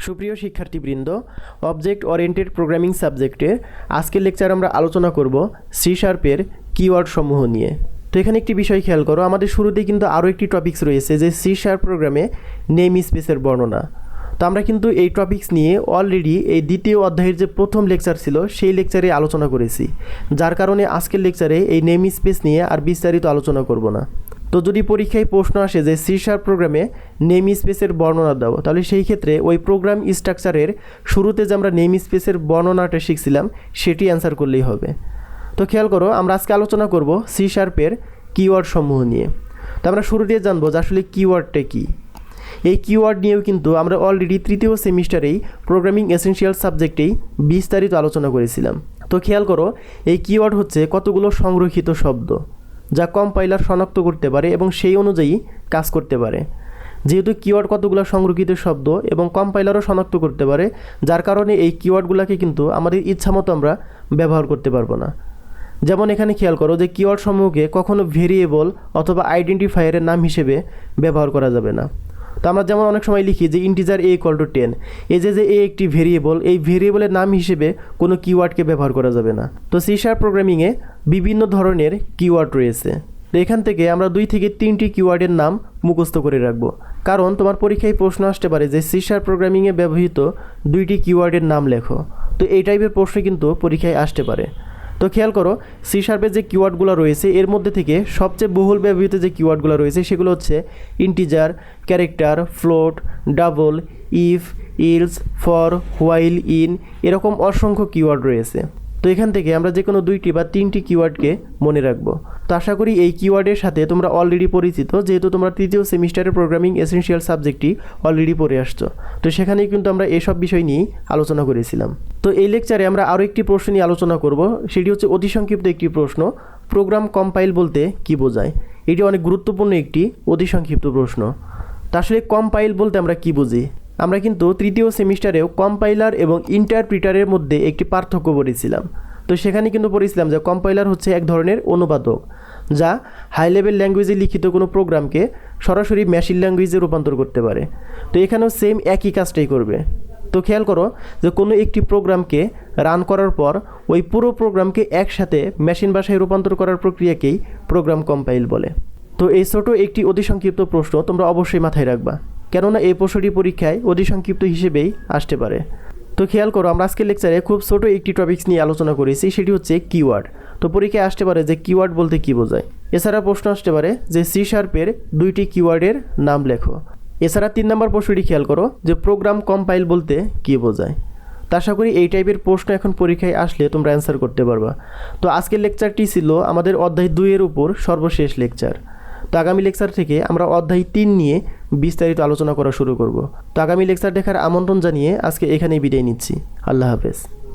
সুপ্রিয় শিক্ষার্থীবৃন্দ, object oriented programming সাবজেক্টে আজকের লেকচার আমরা আলোচনা করব সি শার্পের কিওয়ার্ড সমূহ নিয়ে। তো এখানে একটি বিষয় খেয়াল করো, আমাদের শুরুতেই কিন্তু আরও একটি টপিকস রয়েছে যে সি শার্প প্রোগ্রামে নেম স্পেসের বর্ণনা। তো আমরা কিন্তু এই টপিকস নিয়ে অলরেডি এই দ্বিতীয় অধ্যায়ের যে প্রথম লেকচার ছিল সেই লেকচারে আলোচনা করেছি, যার কারণে আজকের লেকচারে এই নেম স্পেস নিয়ে আর বিস্তারিত আলোচনা করব না। তো যদি পরীক্ষায় প্রশ্ন আসে যে সি শার্প প্রোগ্রামে নেম স্পেসের বর্ণনা দাও, তাহলে সেই ক্ষেত্রে ওই প্রোগ্রাম স্ট্রাকচারের শুরুতে যে আমরা নেম স্পেসের বর্ণনাটা শিখছিলাম সেটি অ্যান্সার করলেই হবে। তো খেয়াল করো, আমরা আজকে আলোচনা করব সি শার্পের কিওয়ার্ড সমূহ নিয়ে। তো আমরা শুরু দিয়ে জানবো যে আসলে কিওয়ার্ডটা কী। এই কিওয়ার্ড নিয়েও কিন্তু আমরা অলরেডি তৃতীয় সেমিস্টারেই প্রোগ্রামিং এসেনশিয়াল সাবজেক্টেই বিস্তারিত আলোচনা করেছিলাম। তো খেয়াল করো, এই কিওয়ার্ড হচ্ছে কতগুলো সংরক্ষিত শব্দ যা কম্পাইলার শনাক্ত করতে পারে এবং সেই অনুযায়ী কাজ করতে পারে। যেহেতু কিওয়ার্ড কতগুলো সংরক্ষিত শব্দ এবং কম্পাইলারও শনাক্ত করতে পারে, যার কারণে এই কিওয়ার্ডগুলোকে কিন্তু আমাদের ইচ্ছামতো আমরা ব্যবহার করতে পারবো না। যেমন এখানে খেয়াল করো যে কিওয়ার্ড সমূহকে কখনো ভেরিয়েবল অথবা আইডেন্টিফায়ারের নাম হিসেবে ব্যবহার করা যাবে না। তো আমরা যেমন অনেক সময় লিখি যে ইন্টিজার a = 10, এই যে এ একটি ভেরিয়েবল, এই ভেরিয়েবলের নাম হিসেবে কোনো কিওয়ার্ডকে ব্যবহার করা যাবে না। তো সি শার্প প্রোগ্রামিংয়ে বিভিন্ন ধরনের কিওয়ার্ড রয়েছে। তো এখান থেকে আমরা 2 থেকে 3টি কিওয়ার্ডের নাম মুখস্থ করে রাখবো, কারণ তোমার পরীক্ষায় প্রশ্ন আসতে পারে যে সি শার্প প্রোগ্রামিংয়ে ব্যবহৃত 2টি কিওয়ার্ডের নাম লেখো। তো এই টাইপের প্রশ্ন কিন্তু পরীক্ষায় আসতে পারে। তো খেয়াল করো, সি শার্পের যে কিওয়ার্ডগুলো রয়েছে এর মধ্যে থেকে সবচেয়ে বহুল ব্যবহৃত যে কিওয়ার্ডগুলো রয়েছে সেগুলো হচ্ছে integer, character, float, double, if, else, for, while, in, এরকম অসংখ্য কিওয়ার্ড রয়েছে। তো এখান থেকে আমরা যে কোনো 2টি বা 3টি কিওয়ার্ডকে মনে রাখবো। তো আশা করি এই কিওয়ার্ডের সাথে তোমরা অলরেডি পরিচিত, যেহেতু তোমরা তৃতীয় সেমিস্টারের প্রোগ্রামিং এসেনশিয়াল সাবজেক্টটি অলরেডি পড়ে আসছো। তো সেখানেই কিন্তু আমরা এসব বিষয় নিয়েই আলোচনা করেছিলাম। তো এই লেকচারে আমরা আরও একটি প্রশ্ন নিয়ে আলোচনা করব, সেটি হচ্ছে অতি সংক্ষিপ্ত একটি প্রশ্ন, প্রোগ্রাম কম্পাইল বলতে কী বোঝায়। এটি অনেক গুরুত্বপূর্ণ একটি অতি সংক্ষিপ্ত প্রশ্ন। তা আসলে কম্পাইল বলতে আমরা কী বুঝি? আমরা কিন্তু তৃতীয় সেমিস্টারেও কম্পাইলার এবং ইন্টারপ্রিটারের মধ্যে একটি পার্থক্য পড়েছিলাম। তো সেখানে কিন্তু পড়েছিলাম যে কম্পাইলার হচ্ছে এক ধরনের অনুবাদক, যা হাই লেভেল ল্যাঙ্গুয়েজে লিখিত কোনো প্রোগ্রামকে সরাসরি মেশিন ল্যাঙ্গুয়েজে রূপান্তর করতে পারে। তো এখানেও সেম একই কাজটাই করবে। তো খেয়াল করো যে কোনো একটি প্রোগ্রামকে রান করার পর ওই পুরো প্রোগ্রামকে একসাথে মেশিন ভাষায় রূপান্তর করার প্রক্রিয়াকেই প্রোগ্রাম কম্পাইল বলে। তো এই ছোটো একটি অতি সংক্ষিপ্ত প্রশ্ন তোমরা অবশ্যই মাথায় রাখবা, কেননা এই প্রশ্নটি পরীক্ষায় অতি সংক্ষিপ্ত হিসেবেই আসতে পারে। তো খেয়াল করো, আমরা আজকের লেকচারে খুব ছোটো একটি টপিকস নিয়ে আলোচনা করেছি, সেটি হচ্ছে কিওয়ার্ড। তো পরীক্ষায় আসতে পারে যে কিওয়ার্ড বলতে কী বোঝায়। এছাড়া প্রশ্ন আসতে পারে যে সি শার্পের 2টি কিওয়ার্ডের নাম লেখো। এছাড়া 3 নম্বর প্রশ্নটি খেয়াল করো যে প্রোগ্রাম কম্পাইল বলতে কী বোঝায়। তো আশা করি এই টাইপের প্রশ্ন এখন পরীক্ষায় আসলে তোমরা অ্যান্সার করতে পারবা। তো আজকের লেকচারটি ছিল আমাদের অধ্যায় 2-এর উপর সর্বশেষ লেকচার। তো আগামী লেকচার থেকে আমরা অধ্যায় 3 নিয়ে বিস্তারিত আলোচনা করা শুরু করব। তো আগামী লেকচার দেখার আমন্ত্রণ জানিয়ে আজকে এখানেই বিদায় নিচ্ছি। আল্লাহ হাফেজ।